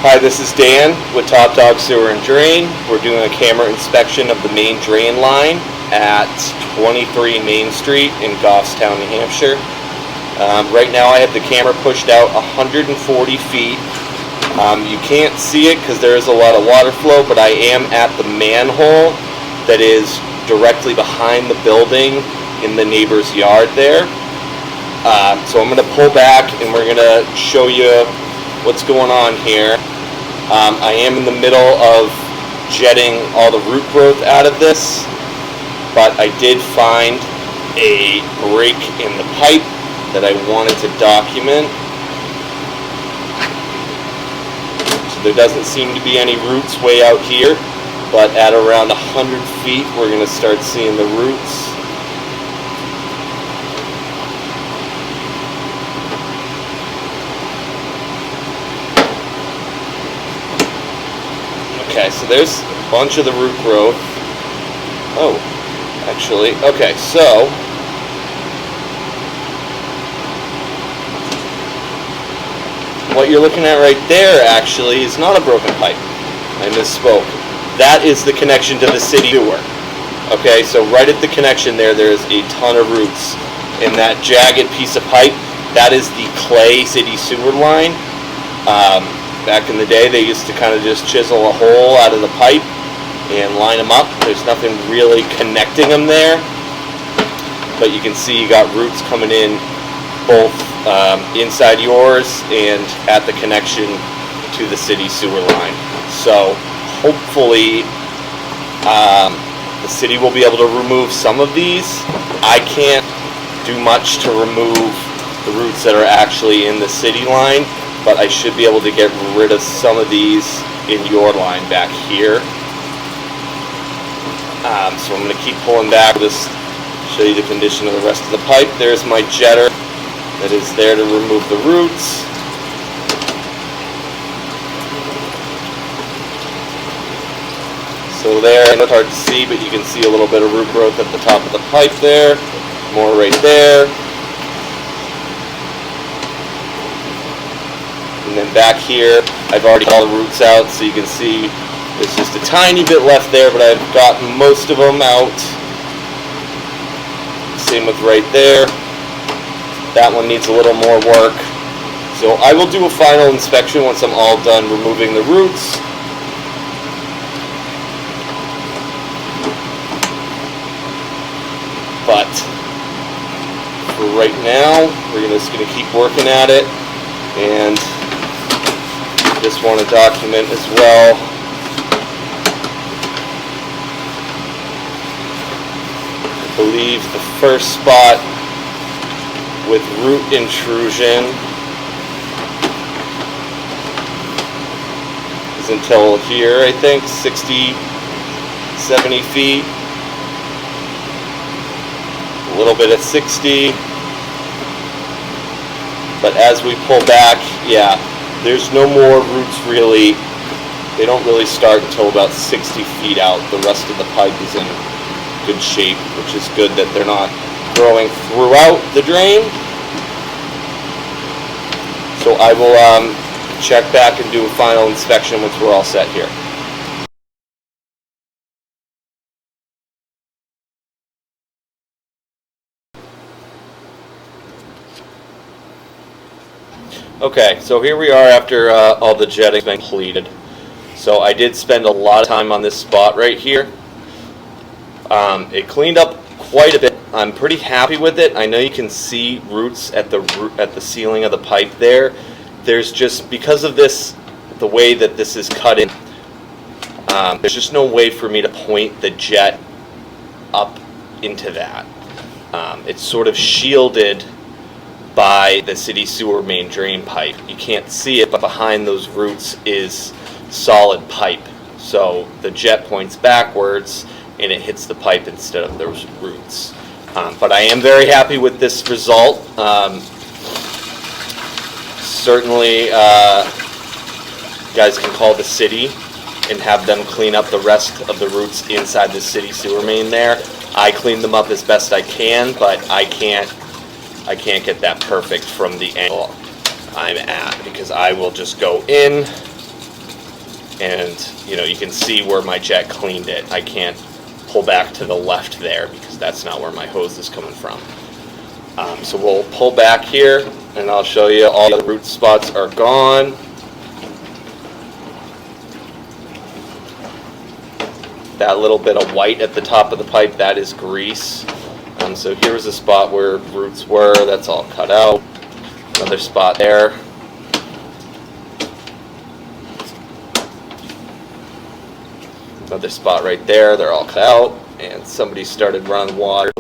Hi, this is Dan with Top Dog Sewer and Drain. We're doing a camera inspection of the main drain line at 23 Main Street in Goffstown, New Hampshire. Right now I have the camera pushed out 140 feet. You can't see it because there is a lot of water flow, but I am at the manhole that is directly behind the building in the neighbor's yard there. So I'm going to pull back and we're going to show you what's going on here. I am in the middle of jetting all the root growth out of this, but I did find a break in the pipe that I wanted to document. So there doesn't seem to be any roots way out here, but at around 100 feet we're going to start seeing the roots. Okay, so there's a bunch of the root growth. Oh, actually, okay, so what you're looking at right there actually is not a broken pipe. I misspoke. That is the connection to the city sewer. Okay, so right at the connection there's a ton of roots. In that jagged piece of pipe, that is the clay city sewer line. Back in the day, they used to kind of just chisel a hole out of the pipe and line them up. There's nothing really connecting them there, but you can see you got roots coming in both inside yours and at the connection to the city sewer line. So hopefully the city will be able to remove some of these. I can't do much to remove the roots that are actually in the city line, but I should be able to get rid of some of these in your line back here. So I'm going to keep pulling back, just show you the condition of the rest of the pipe. There's my jetter that is there to remove the roots. So there, it's hard to see, but you can see a little bit of root growth at the top of the pipe there, more right there. And then back here, I've already got all the roots out, so you can see there's just a tiny bit left there, but I've gotten most of them out. Same with right there. That one needs a little more work. So I will do a final inspection once I'm all done removing the roots. But for right now, we're just going to keep working at it. And just want to document as well I believe the first spot with root intrusion is until here, I think 60-70 feet, a little bit at 60, but as we pull back, yeah, there's no more roots really. They don't really start until about 60 feet out. The rest of the pipe is in good shape, which is good that they're not growing throughout the drain. So I will check back and do a final inspection once we're all set here. Okay, so here we are after all the jetting's been completed. So I did spend a lot of time on this spot right here. It cleaned up quite a bit. I'm pretty happy with it. I know you can see roots at the ceiling of the pipe there. There's just, because of this, the way that this is cut in, there's just no way for me to point the jet up into that. It's sort of shielded by the city sewer main drain pipe. You can't see it, but behind those roots is solid pipe. So the jet points backwards and it hits the pipe instead of those roots. But I am very happy with this result. Certainly, you guys can call the city and have them clean up the rest of the roots inside the city sewer main there. I clean them up as best I can, but I can't get that perfect from the angle I'm at, because I will just go in and you can see where my jet cleaned it. I can't pull back to the left there because that's not where my hose is coming from. So we'll pull back here and I'll show you all the root spots are gone. That little bit of white at the top of the pipe, that is grease. So here's a spot where roots were, that's all cut out. Another spot there. Another spot right there, they're all cut out. And somebody started running water